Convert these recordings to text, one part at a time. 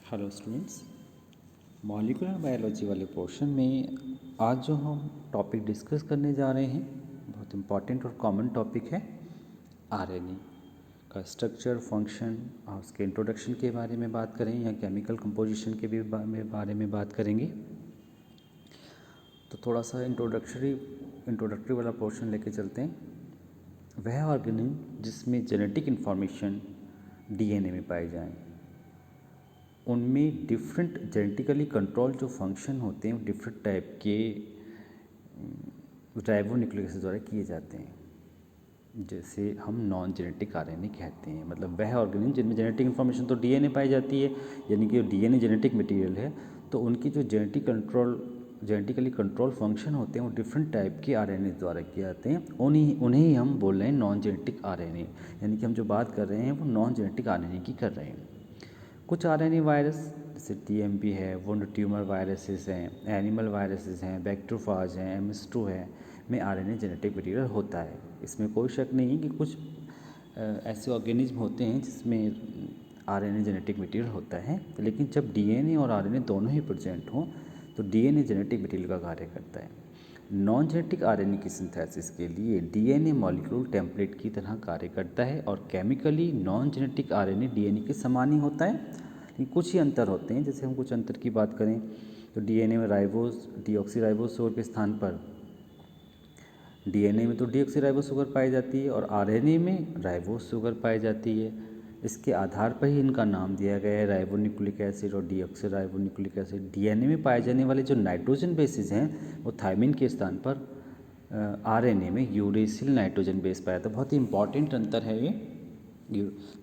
Hello students, molecular biology वाले portion में आज जो हम टॉपिक डिस्कस करने जा रहे हैं बहुत इम्पॉर्टेंट और कॉमन टॉपिक है आरएनए का स्ट्रक्चर, फंक्शन और उसके इंट्रोडक्शन के बारे में बात करें या केमिकल कंपोजिशन के भी बारे में बात करेंगे। तो थोड़ा सा इंट्रोडक्टरी वाला पोर्शन लेके चलते हैं। वह ऑर्गेनिज्म जिसमें जेनेटिक इन्फॉर्मेशन डीएनए में पाई जाए, उनमें डिफरेंट जेनेटिकली कंट्रोल जो फंक्शन होते हैं डिफरेंट टाइप के राइबो न्यूक्लिक एसिड द्वारा किए जाते हैं, जैसे हम नॉन जेनेटिक आरएनए कहते हैं। मतलब वह ऑर्गेनिज्म जिनमें जेनेटिक इन्फॉर्मेशन तो डीएनए पाई जाती है, यानी कि डीएनए जेनेटिक मटेरियल है, तो उनकी जो जेनेटिकली कंट्रोल फंक्शन होते हैं वो डिफरेंट टाइप के आरएनए द्वारा किए जाते हैं। उन्हें ही हम बोल रहे हैं नॉन जेनेटिक आरएनए, यानी कि हम जो बात कर रहे हैं वो नॉन जेनेटिक आरएनए की कर रहे हैं। कुछ आरएनए वायरस जैसे टीएमपी है, वुंड ट्यूमर वायरसेस हैं, एनिमल वायरसेस हैं, बैक्टीरियोफाज हैं, MS2 है, में आरएनए जेनेटिक मटेरियल होता है। इसमें कोई शक नहीं है कि कुछ ऐसे ऑर्गेनिज्म होते हैं जिसमें आरएनए जेनेटिक मटेरियल होता है, लेकिन जब डीएनए और आरएनए दोनों ही प्रेजेंट हों तो डीएनए जेनेटिक मटेरियल का कार्य करता है। नॉन जेनेटिक आरएनए की सिंथेसिस के लिए डीएनए मॉलिक्यूल टेम्पलेट की तरह कार्य करता है और chemically non genetic RNA DNA के समान ही होता है, लेकिन कुछ ही अंतर होते हैं। जैसे हम कुछ अंतर की बात करें तो डीएनए में डीऑक्सीराइबोस शुगर के स्थान पर डीएनए में तो डीऑक्सीराइबोस शुगर पाई जाती है और आरएनए में राइबोस शुगर पाई जाती है। इसके आधार पर ही इनका नाम दिया गया है राइबोन्यूक्लिक एसिड और डीऑक्सीराइबोन्यूक्लिक एसिड। डीएनए में पाए जाने वाले जो नाइट्रोजन बेसिस हैं वो थायमिन के स्थान पर आरएनए में यूरेसिल नाइट्रोजन बेस पाया जाता है। बहुत ही इंपॉर्टेंट अंतर है ये,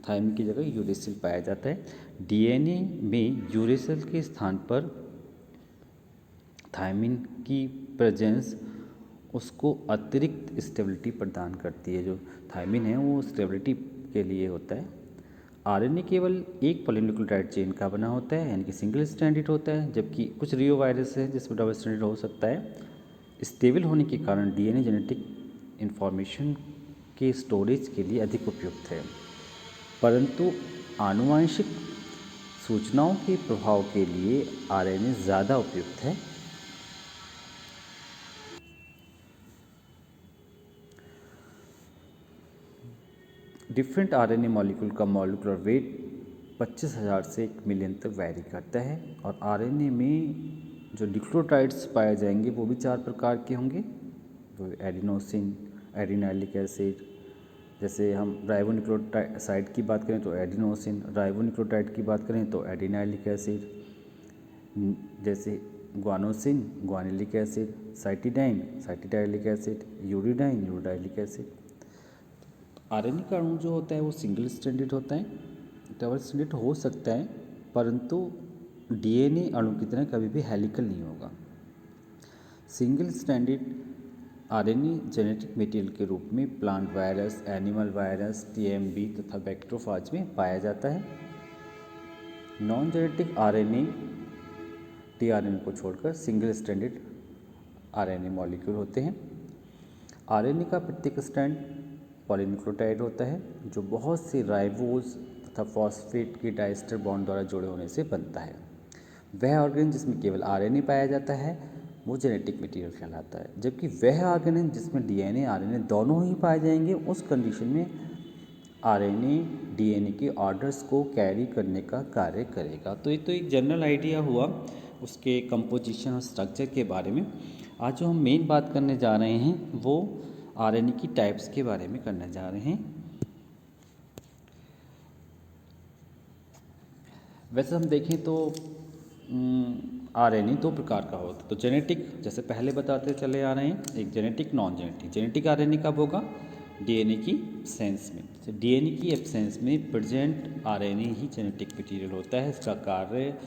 थायमिन की जगह यूरेसिल पाया जाता है। डीएनए में यूरेसिल के स्थान पर थायमिन की प्रेजेंस उसको अतिरिक्त स्टेबिलिटी प्रदान करती है। जो थायमिन है वो स्टेबिलिटी के लिए होता है। आरएनए केवल एक पॉलीन्यूक्लियोटाइड चेन का बना होता है, यानी कि सिंगल स्ट्रैंडेड होता है, जबकि कुछ रियो वायरस है जिसमें डबल स्ट्रैंडेड हो सकता है। स्टेबल होने के कारण डीएनए जेनेटिक इन्फॉर्मेशन के स्टोरेज के लिए अधिक उपयुक्त है, परंतु आनुवंशिक सूचनाओं के प्रभाव के लिए आरएनए ज़्यादा उपयुक्त है। डिफरेंट आरएनए मॉलिक्यूल का मॉलिक्यूलर वेट 25,000 से 1 मिलियन तक वैरी करता है और आरएनए में जो न्यूक्लियोटाइड्स पाए जाएंगे वो भी 4 प्रकार के होंगे। तो एडिनोसिन, एडिनाइलिक एसिड, जैसे हम राइबोन्यूक्लियोसाइड की बात करें तो एडिनोसिन, राइबोन्यूक्लियोटाइड की बात करें तो एडिनाइलिक एसिड, जैसे guanosine, guanylic acid, cytidine, cytidylic acid, uridine, uridylic acid. RNA का अणु जो होता है वो सिंगल स्ट्रैंडेड होता है, डबल स्ट्रैंडेड हो सकता है, परंतु डीएनए अणु की तरह कभी भी हेलिकल नहीं होगा। Single stranded RNA genetic material के रूप में plant virus, animal virus, TMV तथा बैक्टीरियोफाज में पाया जाता है। नॉन जेनेटिक आरएनए टीआरएनए को छोड़कर सिंगल स्ट्रैंडेड आरएनए मॉलिक्यूल होते हैं। आरएनए का प्रत्येक स्ट्रैंड पॉलीन्यूक्लियोटाइड होता है जो बहुत से राइबोस तथा फॉस्फेट के डाइस्टर बॉन्ड द्वारा जुड़े होने से बनता है। वह ऑर्गेनिज्म जिसमें केवल आरएनए पाया जाता है वो जेनेटिक मटेरियल कहलाता है, जबकि वह ऑर्गेनिज्म जिसमें डीएनए आरएनए दोनों ही पाए जाएंगे उस कंडीशन में आरएनए डीएनए के ऑर्डर्स को कैरी करने का कार्य करेगा। तो ये तो एक जनरल आइडिया हुआ उसके कंपोजिशन और स्ट्रक्चर के बारे में। आज जो हम मेन बात करने जा रहे हैं वो आरएनए की टाइप्स के बारे में करने जा रहे हैं। वैसे हम देखें तो आरएनए 2 प्रकार का होता है। तो जेनेटिक, जैसे पहले बताते चले आ रहे हैं, एक genetic, non genetic. Genetic RNA कब होगा? डीएनए की एब्सेंस में। तो डीएनए की एब्सेंस में प्रेजेंट आरएनए ही जेनेटिक मटेरियल होता है। इसका कार्य,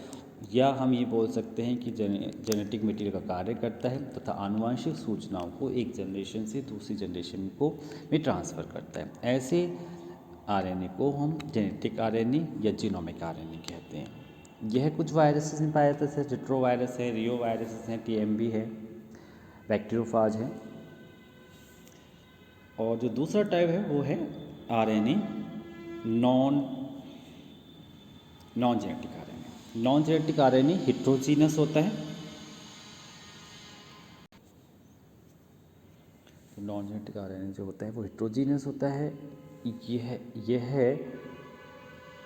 या हम ये बोल सकते हैं कि जेनेटिक मटेरियल का कार्य करता है तथा आनुवंशिक सूचनाओं को एक जनरेशन से दूसरी जनरेशन में ट्रांसफ़र करता है। ऐसे आरएनए को हम जेनेटिक आरएनए या जीनोमिक आरएनए कहते हैं। यह कुछ वायरसेस में पाया जाता है, जैसे रिट्रो वायरस है, रियो वायरसेस हैं, टीएमबी है, बैक्टीरियोफाज है। और जो दूसरा टाइप है वो है RNA non genetic RNA. Non genetic RNA heterogeneous होता है। नॉन जेनेटिक आरएनए जो होता है वो हेट्रोजीनस होता है। यह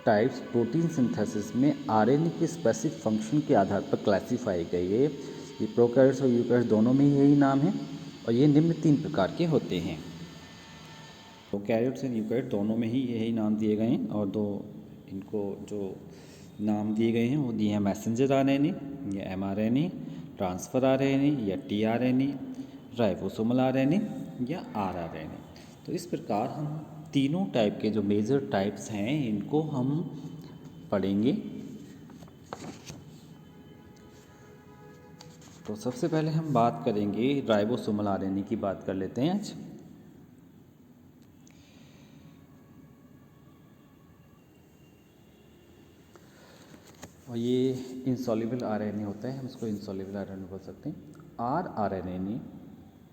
टाइप्स प्रोटीन सिंथेसिस में आरएनए के स्पेसिफिक फंक्शन के आधार पर क्लासिफाई गई है। ये प्रोकैरियोट्स और यूकैरियोट्स दोनों में यही नाम है और ये निम्न 3 प्रकार के होते हैं। प्रोकैरियोट्स एंड यूकैरियोट्स दोनों में ही यही नाम दिए गए हैं और इनको जो नाम दिए गए हैं वो दिए हैं मैसेंजर आरएनए या एमआरएनए, ट्रांसफ़र आरएनए या टीआरएनए, राइबोसोमल आरएनए या आरआरएनए। तो इस प्रकार हम तीनों टाइप के जो मेजर टाइप्स हैं इनको हम पढ़ेंगे। तो सबसे पहले हम बात करेंगे राइबोसोमल आरएनए की बात कर लेते हैं आज। और ये इंसॉल्युबल आरएनए होता है, हम इसको इंसॉल्युबल आरएनए बोल सकते हैं। आरआरएनए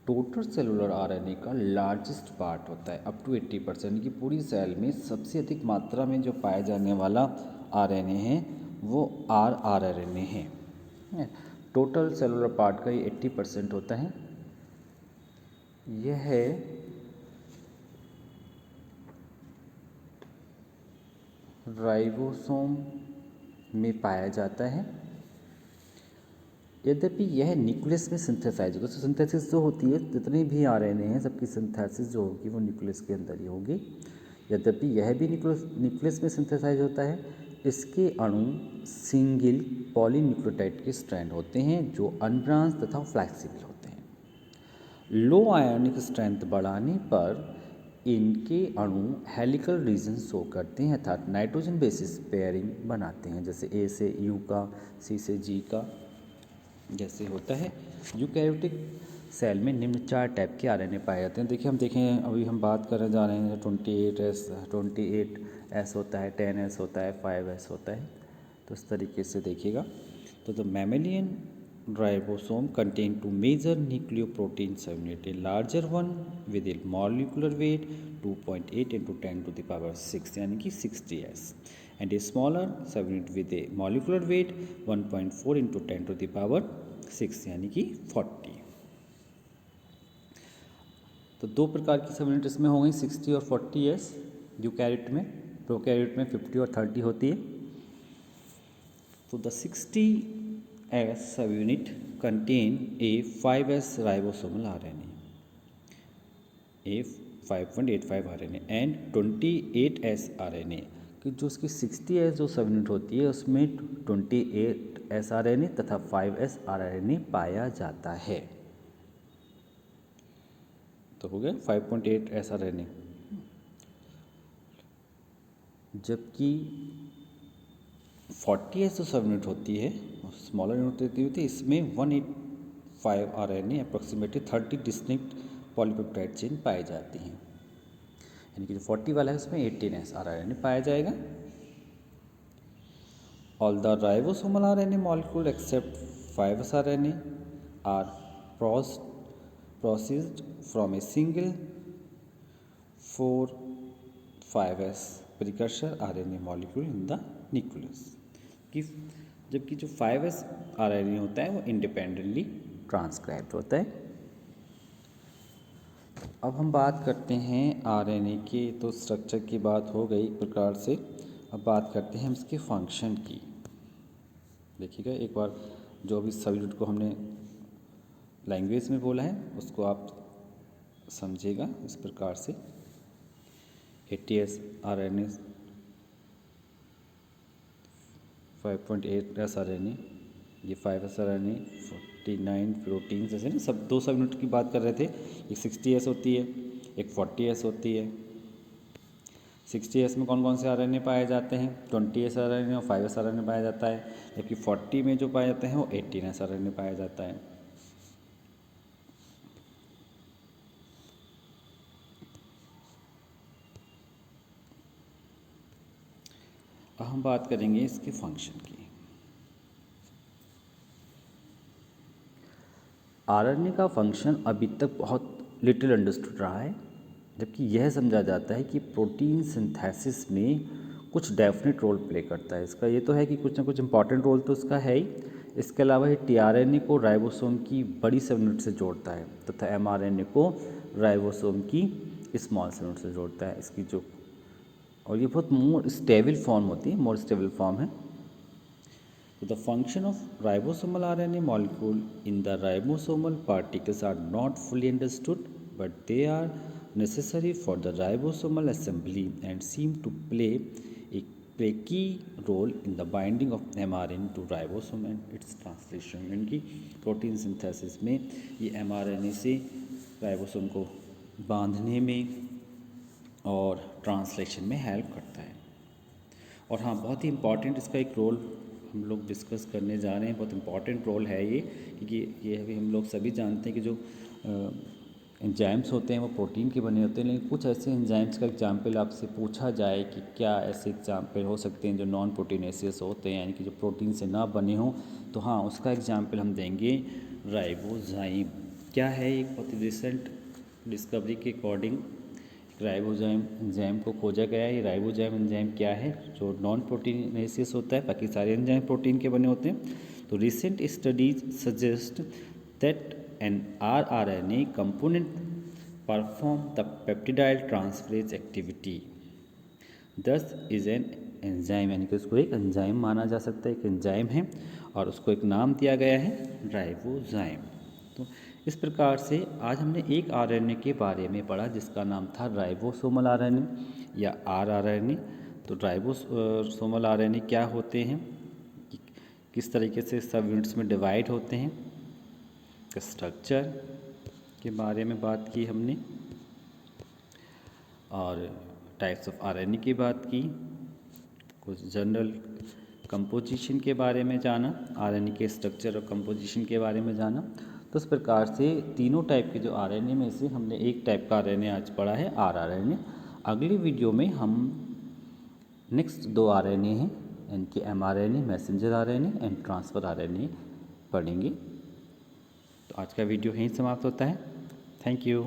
टोटल सेलुलर आरएनए का लार्जेस्ट पार्ट होता है, अप टू 80%। की पूरी सेल में सबसे अधिक मात्रा में जो पाया जाने वाला आरएनए है वो आरआरएनए है। टोटल सेलुलर पार्ट का ये 80% होता है। यह है राइबोसोम में पाया जाता है। यद्यपि यह न्यूक्लियस में सिंथेसाइज होता है। तो सिंथेसिस जो होती है, जितने भी आरएनए हैं सबकी सिंथेसिस जो होगी वो न्यूक्लियस के अंदर ही होगी। यद्यपि यह भी न्यूक्लियस में सिंथेसाइज होता है। इसके अणु सिंगल पॉलीन्यूक्लियोटाइड के स्ट्रैंड होते हैं जो अनब्रांच तथा फ्लेक्सिबल होते हैं। लो आयोनिक स्ट्रेंथ बढ़ाने पर इनके अणु हेलिकल रीजन शो करते हैं अर्थात नाइट्रोजन बेसिस पेयरिंग बनाते हैं, जैसे ए से यू का, सी से जी का जैसे होता है। यूकैरियोटिक सेल में निम्न 4 टाइप के आरएनए पाए जाते हैं। देखिए हम देखें, अभी हम बात करने जा रहे हैं 28S होता है, 10S होता है, 5S होता है। तो इस तरीके से देखिएगा। तो the mammalian ribosome contain 2 major nucleoprotein subunit, a larger one with a molecular weight 2.8 × 10⁶ यानी कि 60S and a smaller subunit with a molecular weight 1.4 × 10⁶ यानी कि 40। तो 2 प्रकार की सबयूनिट इसमें हो गई, 60 और 40S यूकैरियोट में। प्रोकैरियोट में 50 और 30 होती है। तो the 60S subunit contain a 5S ribosomal RNA, a 5.85 RNA and 28S RNA। कि जो उसकी 60S जो सबयूनिट होती है उसमें 28S RNA तथा 5S RNA पाया जाता है। तो हो गया 5.8S RNA। जबकि 40S जो सबयूनिट होती है, स्मॉलर यूनिट होती है, इसमें 185 RNA approximately 30 distinct polypeptide chain पाई जाती हैं। यानी कि जो 40 वाला है उसमें 18S RNA पाया जाएगा। All the ribosomal RNA molecule except 5S RNA are processed from a single 4,5S precursor RNA molecule in the nucleus. कि जबकि जो 5S RNA होता है वो इंडिपेंडेंटली ट्रांसक्राइब्ड होता है। अब हम बात करते हैं आरएनए के, तो स्ट्रक्चर की बात हो गई एक प्रकार से। अब बात करते हैं इसके फंक्शन की। देखिएगा एक बार, जो भी सबयूनिट को हमने लैंग्वेज में बोला है उसको आप समझिएगा इस प्रकार से। 80S RNA, 5.8S RNA, ये 5S RNA, 49 प्रोटीन, जैसे ना सब 2 सबयूनिट की बात कर रहे थे। एक 60S होती है, एक 40S होती है। 60S में कौन कौन से आरएनए पाए जाते हैं? 20S RNA और 5S RNA पाया जाता है। जबकि 40 में जो पाए जाते हैं वो 18S RNA पाया जाता है। अब हम बात करेंगे इसके फंक्शन की। आरएनए का फंक्शन अभी तक बहुत लिटिल अंडरस्टूड रहा है, जबकि यह समझा जाता है कि प्रोटीन सिंथेसिस में कुछ डेफिनेट रोल प्ले करता है इसका। ये तो है कि कुछ ना कुछ इंपॉर्टेंट रोल तो इसका है ही। इसके अलावा ये टीआरएनए को राइबोसोम की बड़ी सब यूनिट से जोड़ता है तथा एमआरएनए को राइबोसोम की स्मॉल सब यूनिट से जोड़ता है। इसकी जो और ये बहुत मोर स्टेबल फॉर्म होती है, मोर स्टेबल फॉर्म है। तो the function of ribosomal RNA molecule in the ribosomal particles are not fully understood but they are necessary for the ribosomal assembly and seem to play key role in the binding of mRNA to ribosome and its translation। इनकी protein synthesis में ये mRNA से ribosome को बांधने में और translation में help करता है। और हाँ, बहुत ही इम्पॉर्टेंट इसका एक रोल हम लोग डिस्कस करने जा रहे हैं। बहुत इम्पॉर्टेंट रोल है ये, क्योंकि ये अभी हम लोग सभी जानते हैं कि जो एंजाइम्स होते हैं वो प्रोटीन के बने होते हैं, लेकिन कुछ ऐसे एंजाइम्स का एग्जाम्पल आपसे पूछा जाए कि क्या ऐसे एग्जाम्पल हो सकते हैं जो नॉन प्रोटीनेसियस होते हैं, यानी कि जो प्रोटीन से ना बने हों, तो हाँ उसका एग्जाम्पल हम देंगे राइबोजाइम। क्या है, एक बहुत ही रिसेंट डिस्कवरी के अकॉर्डिंग राइबोजाइम एंजाइम को खोजा गया है। ये राइबोजाइम एंजाइम क्या है, जो नॉन प्रोटीनेसियस होता है, बाकी सारे एंजाइम प्रोटीन के बने होते हैं। तो recent studies suggest that an rRNA component perform the peptidyl transferase activity, thus is an enzyme, यानी कि उसको एक एंजाइम माना जा सकता है, एक एंजाइम है और उसको एक नाम दिया गया है राइबोजाइम। तो इस प्रकार से आज हमने एक आरएनए के बारे में पढ़ा जिसका नाम था राइबोसोमल आरएनए या आरआरएनए। तो राइबोसोमल आरएनए क्या होते हैं, किस तरीके से सब यूनिट्स में डिवाइड होते हैं, स्ट्रक्चर के बारे में बात की हमने, और टाइप्स ऑफ आरएनए की बात की, कुछ जनरल कंपोजिशन के बारे में जाना, आरएनए के स्ट्रक्चर और कंपोजिशन के बारे में जाना। तो इस प्रकार से तीनों टाइप के जो आरएनए में से हमने एक टाइप का आरएनए आज पढ़ा है, आरआरएनए। अगली वीडियो में हम नेक्स्ट दो आरएनए हैं, इनके mRNA, messenger RNA and transfer RNA पढ़ेंगे। तो आज का वीडियो यहीं समाप्त होता है। Thank you.